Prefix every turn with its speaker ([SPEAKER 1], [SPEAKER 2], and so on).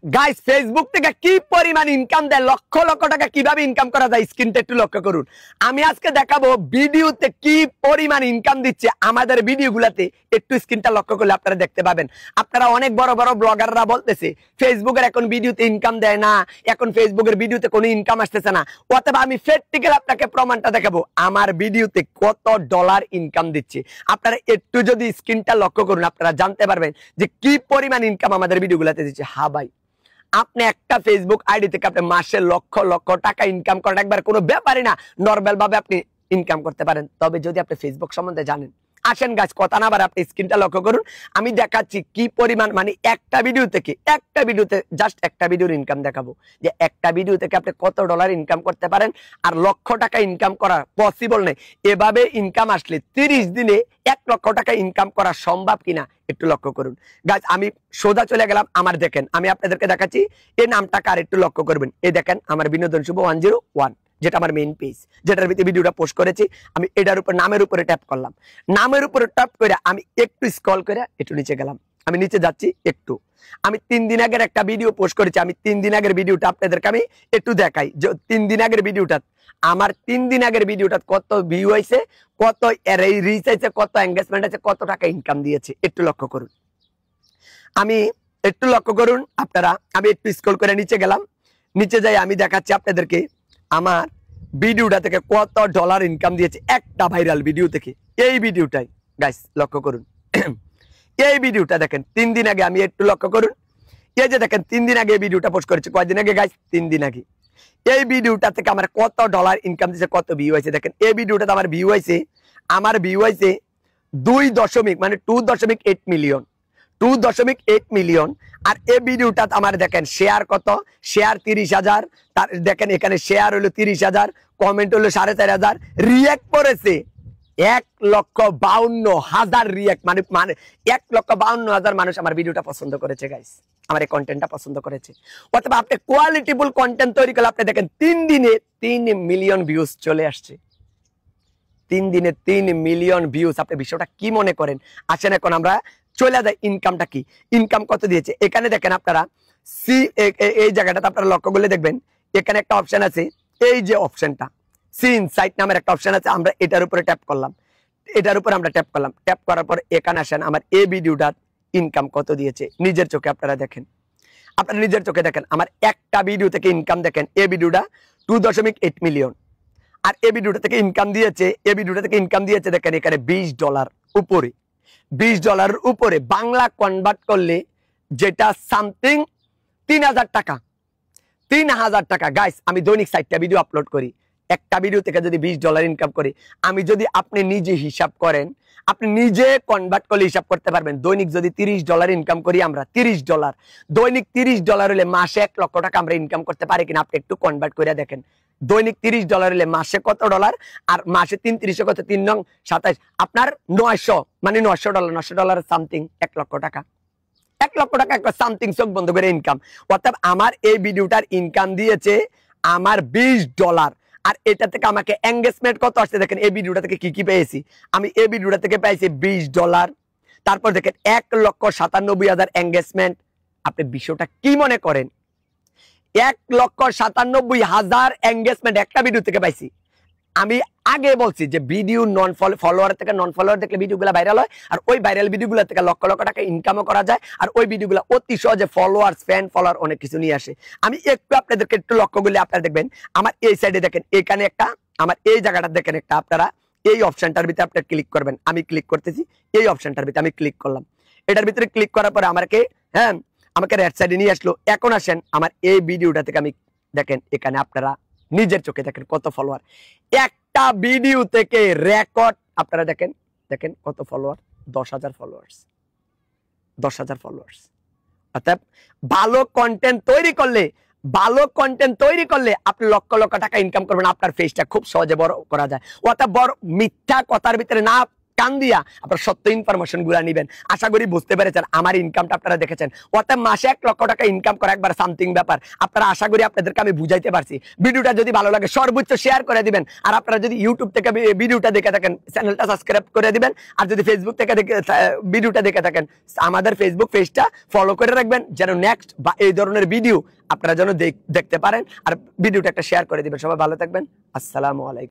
[SPEAKER 1] Guys Facebook থেকে কি পরিমাণ ইনকাম দেয়, লক্ষ লক্ষ টাকা কিভাবে ইনকাম করা যায় স্ক্রিনটা একটু লক্ষ্য করুন। আমি আজকে দেখাবো ভিডিওতে কি পরিমাণ ইনকাম দিচ্ছে আমাদের ভিডিওগুলোতে, একটু স্ক্রিনটা লক্ষ্য করলে আপনারা দেখতে পাবেন। আপনারা অনেক বড় বড় ব্লগাররা বলতেছে ফেসবুকের এখন ভিডিওতে ইনকাম দেয় না, এখন ফেসবুকের ভিডিওতে কোনো ইনকাম আসতেছে না। অথবা আমি প্র্যাকটিক্যাল আপনাকে প্রমাণটা দেখাবো আমার ভিডিওতে কত ডলার ইনকাম দিচ্ছে। আপনারা একটু যদি স্ক্রিনটা লক্ষ্য করুন আপনারা জানতে পারবেন যে কি পরিমাণ ইনকাম আমাদের ভিডিওগুলোতে দিচ্ছে। হ্যাঁ ভাই, আপনি একটা ফেসবুক আইডি থেকে আপনি মাসে লক্ষ লক্ষ টাকা ইনকাম করেন, একবার কোনো ব্যাপারই না, নরমাল ভাবে আপনি ইনকাম করতে পারেন, তবে যদি আপনি ফেসবুক সম্বন্ধে জানেন। আসেন গাছ কথা না আবার আপনি স্ক্রিনটা লক্ষ্য করুন, আমি দেখাচ্ছি কি পরিমাণ, মানে একটা ভিডিওতে জাস্ট একটা ভিডিওর ইনকাম দেখাবো যে একটা ভিডিও থেকে আপনি কত ডলার ইনকাম করতে পারেন। আর লক্ষ টাকা ইনকাম করা পসিবল নেই, এভাবে ইনকাম আসলে 30 দিনে 1 লক্ষ টাকা ইনকাম করা সম্ভব কিনা একটু লক্ষ্য করুন। গাছ আমি সোজা চলে গেলাম, আমার দেখেন আমি আপনাদেরকে দেখাচ্ছি এই নামটা কার, একটু লক্ষ্য করবেন। এই দেখেন আমার বিনোদন শুভ 101, যেটা আমার মেইন পেজ, যেটার ভিতরে ভিডিওটা পোস্ট করেছি। আমি এটার উপর নামের উপরে ট্যাপ করলাম, নামের উপরে ট্যাপ করে আমি একটু স্ক্রল করে একটু নিচে গেলাম, আমি নিচে যাচ্ছি একটু। আমি 3 দিন আগের একটা ভিডিও পোস্ট করেছি, আমি 3 দিন আগের ভিডিওটা আপনাদেরকে আমি একটু দেখাই যে 3 দিন আগের ভিডিওটা, আমার 3 দিন আগের ভিডিওটা কত ভিউ হয়েছে, কত রিচ হয়েছে, কত এঙ্গেজমেন্ট আছে, কত টাকা ইনকাম দিয়েছে একটু লক্ষ্য করুন। আমি একটু লক্ষ্য করুন আপনারা, আমি একটু স্ক্রল করে নিচে গেলাম, নিচে যাই আমি দেখাচ্ছি আপনাদেরকে আমার ভিডিওটা থেকে কত ডলার ইনকাম দিয়েছে একটা ভাইরাল ভিডিও থেকে। এই ভিডিওটাই গাইস লক্ষ্য করুন, এই ভিডিওটা দেখেন 3 দিন আগে, আমি একটু লক্ষ্য করুন, এই যে দেখেন 3 দিন আগে এই ভিডিওটা পোস্ট করেছি। কয়দিন আগে গাইস? 3 দিন আগে। এই ভিডিওটা থেকে আমার কত ডলার ইনকাম দিয়েছে, কত ভিউ হয়েছে দেখেন। এই ভিডিওটাতে আমার ভিউ হয়েছে 2.8 মিলিয়ন, 2.8 মিলিয়ন। আর এই ভিডিওটা আমার দেখেন শেয়ার কত, শেয়ার 30,000, তার দেখেন এখানে শেয়ার হলো 30,000, কমেন্ট হলো 4,500, রিয়াক্ট করেছে 1,52,000 রিয়াক্ট, মানে 1,52,000 মানুষ আমার ভিডিওটা পছন্দ করেছে গাইস, আমার এই কন্টেন্টটা পছন্দ করেছে। অথবা আপনি কোয়ালিটিফুল কন্টেন্ট তৈরি করলে আপনি দেখেন 3 দিনে 3 মিলিয়ন ভিউজ চলে আসছে, 3 দিনে 3 মিলিয়ন ভিউজ। আপনি বিষয়টা কি মনে করেন? আসেন এখন আমরা চলে যায় ইনকামটা কি, ইনকাম কত দিয়েছে। এখানে দেখেন আপনারা এই জায়গাটাতে আপনারা লক্ষ্য করলে দেখবেন এখানে একটা অপশন আছে, এই যে অপশনটা সি ইনসাইট নামের একটা অপশন আছে, আমরা এটার উপরে ট্যাপ করলাম, এটার উপরে আমরা ট্যাপ করলাম, ট্যাপ করার পর এখানে আসেন আমার এই ভিডিওটা ইনকাম কত দিয়েছে নিজের চোখে আপনারা দেখেন, আপনারা নিজের চোখে দেখেন। আমার একটা ভিডিও থেকে ইনকাম দেখেন, এই ভিডিওটা 2.8 মিলিয়ন। আর এই ভিডিওটা থেকে ইনকাম দিয়েছে, এই ভিডিওটা থেকে ইনকাম দিয়েছে দেখেন এখানে $20 উপরে, $20 উপরে, বাংলা কনভার্ট করলে যেটা সামথিং 3,000 টাকা, 3,000 টাকা। গাইস আমি দৈনিক 4টা ভিডিও আপলোড করি, একটা ভিডিও থেকে যদি $20 ইনকাম করি, আমি যদি আপনি নিজে হিসাব করেন, আপনি নিজে কনভার্ট করলে হিসাব করতে পারবেন। দৈনিক যদি $30 ইনকাম করি আমরা, $30 দৈনিক $30 হলে মাসে 1 লক্ষ টাকা আমরা ইনকাম করতে পারি কিনা আপনি একটু কনভার্ট করে দেখেন। দৈনিক $30 হলে মাসে কত ডলার, আর মাসে 3 × 30 কত, 3 × 27, আপনার 900, মানে $900 সামথিং 1 লক্ষ টাকা, 1 লক্ষ টাকা একটা সামথিং চোখ বন্ধ করে ইনকাম। অর্থাৎ আমার এই ভিডিওটার ইনকাম দিয়েছে আমার $20। আর এটা থেকে আমাকে এঙ্গেজমেন্ট কত আসছে দেখেন, এই ভিডিওটা থেকে কি কি পেয়েছি আমি, এই ভিডিওটা থেকে পেয়েছি $20। তারপর দেখেন 1,97,000 এঙ্গেজমেন্ট। আপনি বিষয়টা কি মনে করেন? 1,97,000 এঙ্গেজমেন্ট একটা ভিডিও থেকে পাইছি। আমি আগে বলছি যে ভিডিও ফলোয়ার থেকে নন ফলোয়ার দেখলে ভিডিওগুলো ভাইরাল হয়, আর ওই ভাইরাল ভিডিওগুলো থেকে লক্ষ লক্ষ টাকা ইনকামও করা যায়, আর ওই ভিডিওগুলো অতি সহজে ফলোয়ার্স, ফ্যান ফলোয়ার অনেক কিছু নিয়ে আসে। আমি একটু আপনাদেরকে একটু লক্ষ্য করলে আপনারা দেখবেন আমার এই সাইডে দেখেন এখানে একটা, আমার এই জায়গাটা দেখেন একটা, আপনারা এই অপশনটার ভিতরে আপনারা ক্লিক করবেন। আমি ক্লিক করতেছি এই অপশনটার ভিতরে, আমি ক্লিক করলাম, এটার ভিতরে ক্লিক করার পরে আমাকে রাইট সাইডে নিয়ে আসলো। এখন আসেন আমার এই ভিডিওটা থেকে আমি দেখেন এখানে আপনারা নিজের চোখে দেখেন কত ফলোয়ার, একটা ভিডিও থেকে রেকর্ড আপনারা দেখেন, দেখেন কত ফলোয়ার, 10,000 ফলোয়ার্স, 10,000 ফলোয়ার্স। অর্থাৎ ভালো কন্টেন্ট তৈরি করলে আপনি লক্ষ লক্ষ টাকা ইনকাম করবেন, আপনার ফেসটা খুব সহজে বড় করা যায়। অর্থাৎ বড় মিথ্যা কথার ভিতরে না কান দিয়া আপনারা সত্য ইনফরমেশন গুলা নিবেন। আশা করি বুঝতে পেরেছেন, আমার ইনকামটা আপনারা দেখেছেন। অর্থাৎ মাসে 1 লক্ষ টাকা ইনকাম করা একবার সামথিং ব্যাপার। আপনারা আশা করি আপনাদেরকে আমি বুঝাইতে পারছি। ভিডিওটা যদি ভালো লাগে সর্বোচ্চ শেয়ার করে দিবেন। আর আপনারা যদি ইউটিউব থেকে ভিডিওটা দেখে থাকেন চ্যানেলটা সাবস্ক্রাইব করে দিবেন। আর যদি ফেসবুক থেকে ভিডিওটা দেখে থাকেন আমাদের ফেসবুক পেজটা ফলো করে রাখবেন, যেন নেক্সট বা এই ধরনের ভিডিও আপনারা যেন দেখতে পারেন। আর ভিডিওটা একটা শেয়ার করে দিবেন। সবাই ভালো থাকবেন। আসসালামু আলাইকুম।